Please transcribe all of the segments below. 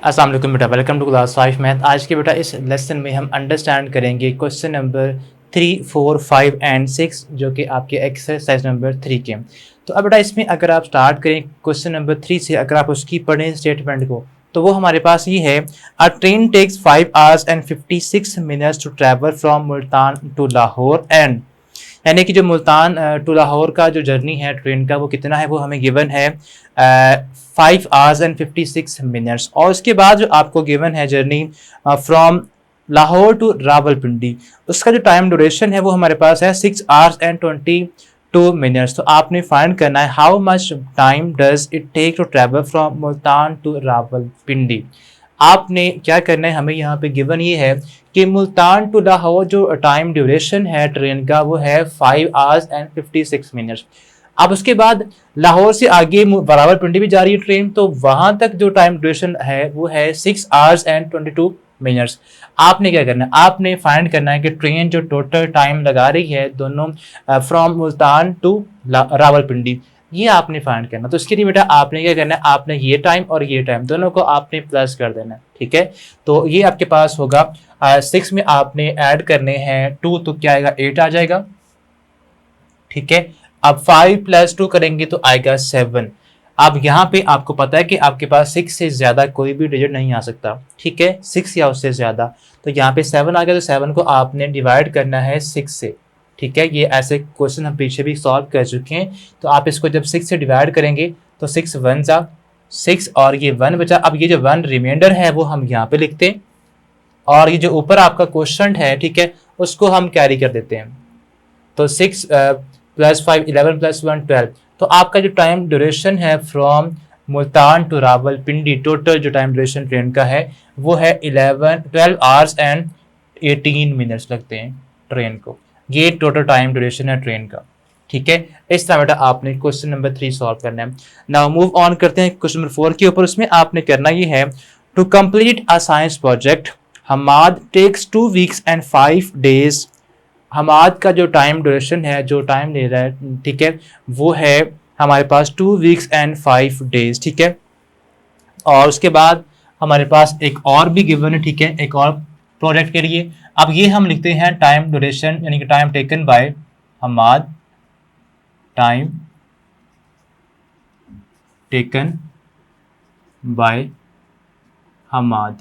अस्सलाम वालेकुम बेटा, वेलकम टू क्लास 5 मैथ। आज के बेटा इस लेसन में हम अंडरस्टैंड करेंगे क्वेश्चन नंबर 3, 4, 5 एंड 6 जो कि आपके एक्सरसाइज नंबर 3 के। तो अब बेटा इसमें अगर आप स्टार्ट करें क्वेश्चन नंबर 3 से, अगर आप उसकी पढ़ें स्टेटमेंट को, तो वो हमारे पास ये है, a train takes 5 hours and 56 minutes to travel from Multan to Lahore and, यानी कि जो मुल्तान टू लाहौर का जो जर्नी है ट्रेन का वो कितना है, वो हमें गिवन है 5 hours and 56 minutes। और उसके बाद जो आपको गिवन है journey from Lahore to Rawalpindi, उसका जो टाइम ड्यूरेशन है वो हमारे पास है 6 hours and 22 minutes। तो आपने फाइंड करना है how much time does it take to travel from Multan to Rawalpindi. आपने क्या करना है, हमें यहाँ पे गिवन ये है कि मुल्तान टू लाहौर जो टाइम ड्यूरेशन है ट्रेन का वो है 5 hours and 56 minutes। अब उसके बाद लाहौर से आगे रावलपिंडी भी जा रही है ट्रेन, तो वहां तक जो टाइम ड्यूरेशन है वो है 6 hours and 22 minutes। आपने क्या करना है, आपने फाइंड करना है कि ट्रेन जो टोटल टाइम लगा रही है दोनों फ्रॉम मुल्तान टू रावलपिंडी, ये आपने फाइंड करना। तो इसके लिए बेटा आपने क्या करना है, आपने ये टाइम और ये टाइम दोनों को आपने प्लस कर देना है, ठीक है। तो ये आपके पास होगा 6 में आपने ऐड करने हैं 2, तो क्या आएगा 8 आ जाएगा, ठीक है। अब 5 + 2 करेंगे तो आएगा 7। अब यहाँ पे आपको पता है कि आपके पास 6 से ज्यादा कोई भी डिजिट नहीं आ सकता, ठीक है, 6 या उससे ज्यादा। तो यहाँ पे 7 आ गया, तो 7 को आपने डिवाइड करना है 6 से, ठीक है। ये ऐसे क्वेश्चन हम पीछे भी सॉल्व कर चुके हैं। तो आप इसको जब 6 से डिवाइड करेंगे तो 6 1 जा 6 और ये 1 बचा। अब ये जो 1 रिमाइंडर है वो हम यहाँ पे लिखते हैं, और ये जो ऊपर आपका क्वेश्चन है, ठीक है, उसको हम कैरी कर देते हैं। तो 6 + 5 11 + 1 12। तो आपका जो टाइम ड्यूरेशन है from Multan to Rawalpindi, total जो टाइम ड्यूरेशन ट्रेन का है वो है 12 hours and 18 minutes लगते हैं ट्रेन को। ये टोटल टाइम ड्यूरेशन है ट्रेन का, ठीक है। इस तरह बेटा आपने क्वेश्चन नंबर 3 सॉल्व करना है। नाउ मूव ऑन करते हैं क्वेश्चन नंबर 4 के ऊपर। उसमें आपने करना ये है, to complete a science project Hamad takes 2 weeks and 5 days। Hamad का जो टाइम ड्यूरेशन है, जो टाइम ले रहा है, ठीक है, वो है हमारे पास 2 weeks and 5 days, ठीक है। और उसके बाद हमारे पास एक और भी गिवन है, ठीक है, एक और प्रोजेक्ट के लिए। अब ये हम लिखते हैं टाइम ड्यूरेशन, यानी कि time taken by Hamad, time taken by Hamad,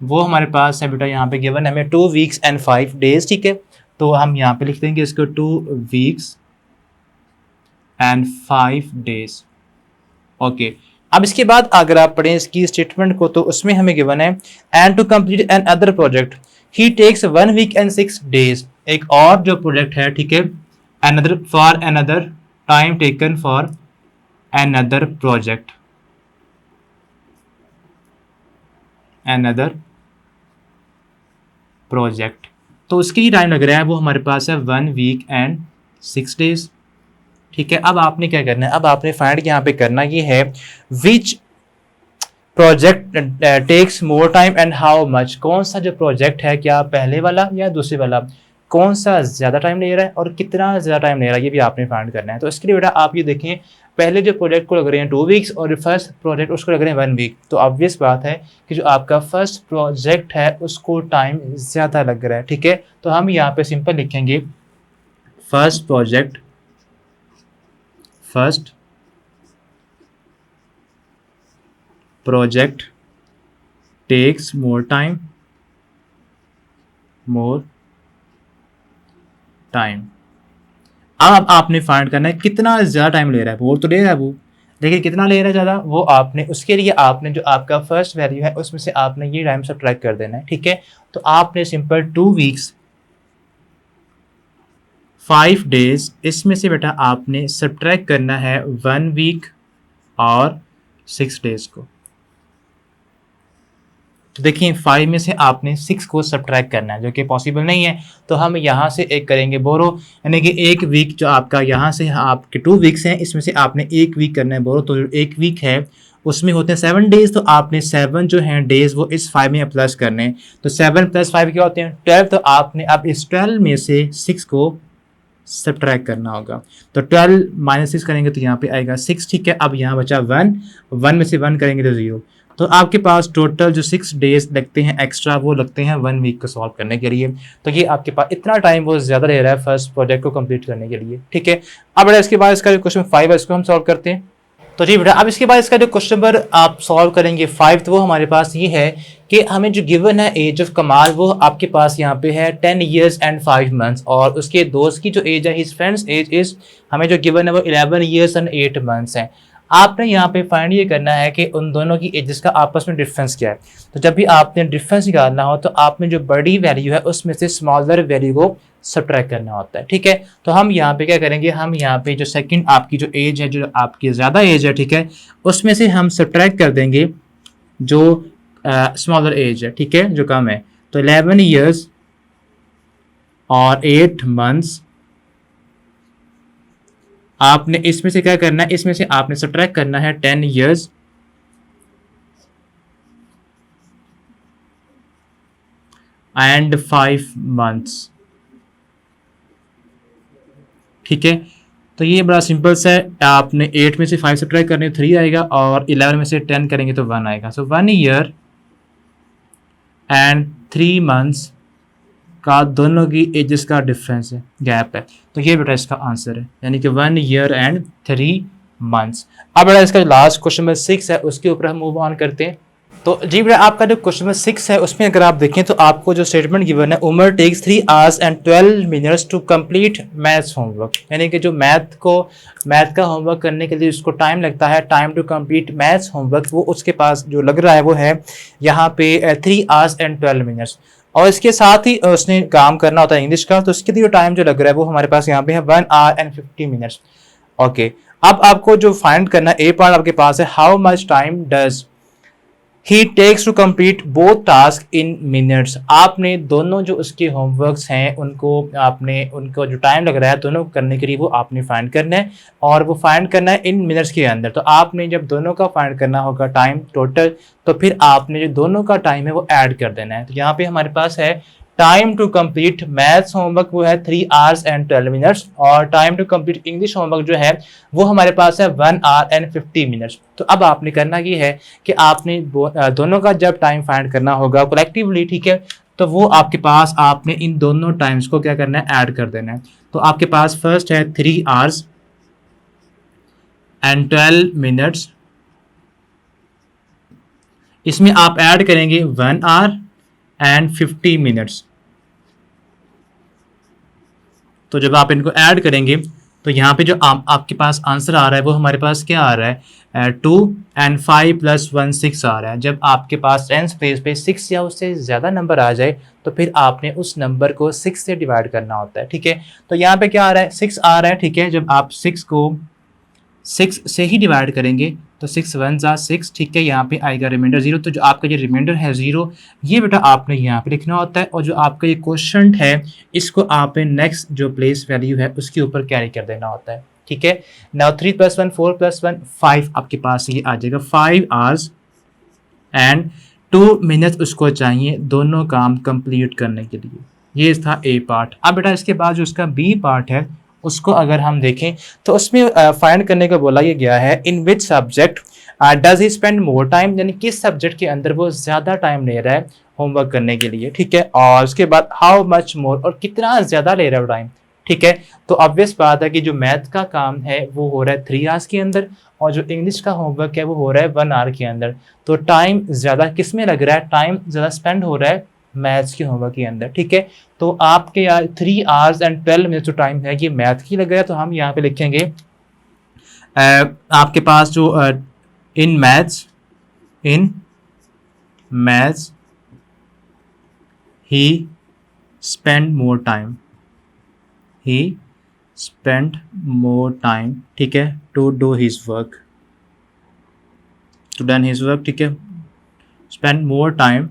वो हमारे पास है बेटा यहाँ पे गिवन है हमें 2 weeks and 5 days, ठीक है। तो हम यहाँ पे लिख देंगे इसको 2 weeks and 5 days, ओके। अब इसके बाद अगर आप पढ़ें इसकी स्टेटमेंट को, तो उसमें हमें गिवन है, and to complete another project he takes 1 week and 6 days। एक और जो प्रोजेक्ट है, ठीक है, another for another time taken for another project, another project, तो उसकी टाइम लग रहा है वो हमारे पास है 1 week and 6 days, ठीक है। अब आपने क्या करना है, अब आपने फाइंड यहाँ पे करना ये है, which project takes more time and how much. कौन सा जो प्रोजेक्ट है, क्या पहले वाला या दूसरे वाला, कौन सा ज़्यादा टाइम ले रहा है और कितना ज़्यादा टाइम ले रहा है, ये भी आपने फाइंड करना है। तो इसके लिए बेटा आप ये देखें, पहले जो प्रोजेक्ट को लग रहे हैं 2 weeks और फर्स्ट प्रोजेक्ट उसको लग रहे हैं 1 week। तो ऑब्वियस बात है कि जो आपका फर्स्ट प्रोजेक्ट है उसको टाइम ज़्यादा लग रहा है, ठीक है। तो हम यहाँ पे सिंपल लिखेंगे, first project takes more time, अब आपने फाइंड करना है कितना ज़्यादा टाइम ले रहा है। वो तो ले रहा है वो, लेकिन कितना ले रहा है ज़्यादा, वो आपने उसके लिए आपने जो आपका फर्स्ट वैल्यू है उसमें से आपने ये टाइम सब्ट्रैक्ट कर देना है, ठीक है। तो आपने सिंपल 2 weeks 5 days, इसमें से बेटा आपने सब्ट्रैक्ट करना है 1 week और 6 days को। तो देखिए 5 में से आपने 6 को सब्ट्रैक्ट करना है, जो कि पॉसिबल नहीं है। तो हम यहाँ से एक करेंगे बोरो, यानी कि 1 week जो आपका यहाँ से आपके 2 weeks हैं, इसमें से आपने 1 week करना है बोरो। तो 1 week है उसमें होते हैं 7 days, तो आपने 7 जो हैं डेज वो इस 5 में प्लस करने हैं। तो 7 + 5 क्या होते हैं 12। तो आपने अब इस 12 में से 6 को सब्ट्रैक्ट करना होगा। तो 12 माइनस 6 करेंगे तो यहाँ पे आएगा 6, ठीक है। अब यहाँ बचा 1, 1 में से 1 करेंगे तो 0। तो आपके पास टोटल जो 6 डेज लगते हैं एक्स्ट्रा वो लगते हैं 1 वीक को सॉल्व करने के लिए। तो ये आपके पास इतना टाइम वो ज़्यादा ले रहा है फर्स्ट प्रोजेक्ट को कंप्लीट करने के लिए, ठीक है। अब बेटा इसके बाद इसका जो क्वेश्चन 5 है इसको हम सॉल्व करते हैं। तो जी बेटा अब इसके बाद इसका जो क्वेश्चन नंबर आप सॉल्व करेंगे 5, तो वो हमारे पास ये है कि हमें जो गिवन है एज ऑफ कमाल वो आपके पास यहाँ पे है 10 years and 5 months, और उसके दोस्त की जो एज है हिज फ्रेंड्स एज इज हमें जो गिवन है वो 11 years and 8 months है। आपने यहाँ पे फाइंड ये करना है कि उन दोनों की एजेस का आपस में डिफरेंस क्या है। तो जब भी आपने डिफरेंस निकालना हो तो आपने जो बड़ी वैल्यू है उसमें से स्मॉलर वैल्यू को सब्ट्रैक्ट करना होता है, ठीक है। तो हम यहाँ पे क्या करेंगे, हम यहाँ पे जो सेकंड आपकी जो एज है, जो आपकी ज़्यादा एज है, ठीक है, उसमें से हम सब्ट्रैक्ट कर देंगे जो स्मॉलर एज है, ठीक है, जो कम है। तो 11 years और 8 months आपने इसमें से क्या करना है, इसमें से आपने सब्ट्रैक्ट करना है 10 years and 5 months, ठीक है। तो ये बड़ा सिंपल सा है, आपने 8 में से 5 सब्ट्रैक्ट करने 3 आएगा और 11 में से 10 करेंगे तो 1 आएगा। सो 1 year and 3 months का दोनों की एजेस का डिफरेंस है, गैप है। तो ये बेटा इसका आंसर है, यानी कि 1 year and 3 months। अब बेटा इसका लास्ट क्वेश्चन नंबर 6 है उसके ऊपर हम मूव ऑन करते हैं। तो जी बेटा आपका जो क्वेश्चन नंबर 6 है उसमें अगर आप देखें तो आपको जो स्टेटमेंट गिवन है, Umar takes 3 hours and 12 minutes to complete maths homework, यानी कि जो मैथ का होमवर्क करने के लिए उसको टाइम लगता है, time to complete maths homework, वो उसके पास जो लग रहा है वो है यहाँ पे 3 hours and 12 minutes। और इसके साथ ही उसने काम करना होता है इंग्लिश का, तो उसके लिए टाइम जो लग रहा है वो हमारे पास यहाँ पे है 1 hour and 50 minutes। ओके, अब आपको जो फाइंड करना है, ए पार्ट आपके पास है, how much time does he takes to complete both task in minutes. आपने दोनों जो उसके होमवर्क्स हैं उनको जो टाइम लग रहा है दोनों करने के लिए वो आपने फाइंड करना है, और वो फाइंड करना है इन मिनट्स के अंदर। तो आपने जब दोनों का फाइंड करना होगा टाइम टोटल, तो फिर आपने जो दोनों का टाइम है वो ऐड कर देना है। तो यहाँ पे हमारे पास है time to complete maths homework वो है 3 hours and 12 minutes, और time to complete English homework जो है वो हमारे पास है 1 hour and 50 minutes। तो अब आपने करना ये है कि आपने दोनों का जब टाइम फाइंड करना होगा कलेक्टिवली, ठीक है, तो वो आपके पास आपने इन दोनों टाइम्स को क्या करना है, ऐड कर देना है। तो आपके पास फर्स्ट है 3 hours and 12 minutes, इसमें आप ऐड करेंगे 1 hour and 50 minutes। तो जब आप इनको ऐड करेंगे तो यहाँ पे जो आपके पास आंसर आ रहा है वो हमारे पास क्या आ रहा है, 2 and 5 + 1 6 आ रहा है। जब आपके पास टेंस प्लेस पे 6 या उससे ज़्यादा नंबर आ जाए तो फिर आपने उस नंबर को 6 से डिवाइड करना होता है, ठीक है। तो यहाँ पे क्या आ रहा है, 6 आ रहा है, ठीक है। जब आप 6 को 6 से ही डिवाइड करेंगे तो 6 1 = 6, ठीक है। यहाँ पे आएगा रिमाइंडर 0। तो जो आपका ये रिमाइंडर है 0, ये बेटा आपने यहाँ पे लिखना होता है, और जो आपका ये क्वेश्चन है इसको आपने नेक्स्ट जो प्लेस वैल्यू है उसके ऊपर कैरी कर देना होता है, ठीक है। नाउ 3 + 1 4 + 1 5 आपके पास ये आ जाएगा। 5 hours and 2 minutes उसको चाहिए दोनों काम कंप्लीट करने के लिए। ये था ए पार्ट। अब बेटा इसके बाद जो उसका बी पार्ट है उसको अगर हम देखें तो उसमें फाइंड करने का बोला ये गया है, in which subject does he spend more time, यानी किस सब्जेक्ट के अंदर वो ज़्यादा टाइम ले रहा है होमवर्क करने के लिए, ठीक है। और उसके बाद हाउ मच मोर, और कितना ज़्यादा ले रहा है टाइम, ठीक है। तो ऑब्वियस बात है कि जो मैथ का काम है वो हो रहा है 3 hours के अंदर, और जो इंग्लिश का होमवर्क है वो हो रहा है 1 hour के अंदर। तो टाइम ज़्यादा किस में लग रहा है, टाइम ज़्यादा स्पेंड हो रहा है मैथ्स के होमवर्क के अंदर, ठीक है। तो आपके यार 3 hours and 12 minutes जो टाइम है ये मैथ की लग रहा है, तो हम यहाँ पे लिखेंगे आपके पास जो in maths he spend more time, ठीक है, टू डू हिज वर्क, ठीक है। स्पेंड मोर टाइम,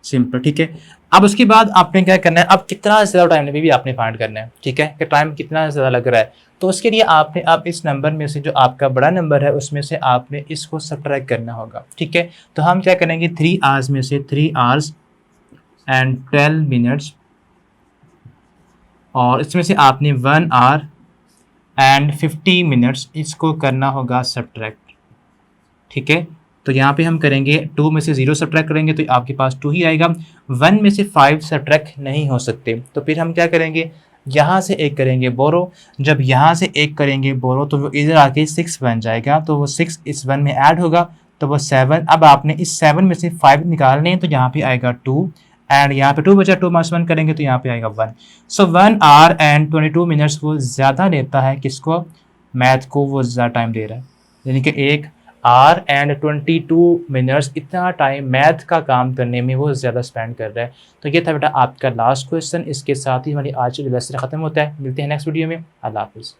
सिंपल, ठीक है। अब उसके बाद आपने क्या करना है, अब कितना ज़्यादा टाइम भी आपने फाइंड करना है, ठीक है, कि टाइम कितना ज़्यादा लग रहा है। तो उसके लिए आपने अब इस नंबर में से जो आपका बड़ा नंबर है उसमें से आपने इसको सब्ट्रैक्ट करना होगा, ठीक है। तो हम क्या करेंगे, 3 hours में से 3 hours and 12 minutes और इसमें से आपने 1 आवर एंड 50 मिनट्स इसको करना होगा सब्ट्रैक्ट। ठीक है, तो यहाँ पे हम करेंगे 2 में से 0 सब्ट्रैक्ट करेंगे तो आपके पास 2 ही आएगा। 1 में से 5 सब्ट्रैक्ट नहीं हो सकते, तो फिर हम क्या करेंगे, यहाँ से एक करेंगे बोरो। जब यहाँ से एक करेंगे बोरो तो वो इधर आके 6 बन जाएगा, तो वो 6 इस 1 में ऐड होगा तो वो 7। अब आपने इस 7 में से 5 निकालने हैं तो यहाँ पे आएगा 2 एंड यहाँ पे 2 बचा, 2 माइनस 1 करेंगे तो यहाँ पे आएगा 1। सो 1 आवर एंड 22 मिनट्स वो ज़्यादा लेता है, किसको, मैथ को वो ज़्यादा टाइम दे रहा है, यानी कि 1 आवर एंड 22 मिनट्स इतना टाइम मैथ का काम करने में वो ज़्यादा स्पेंड कर रहा है। तो ये था बेटा आपका लास्ट क्वेश्चन। इसके साथ ही हमारी आज की लेसन ख़त्म होता है। मिलते हैं नेक्स्ट वीडियो में। अल्लाह हाफ़िज़।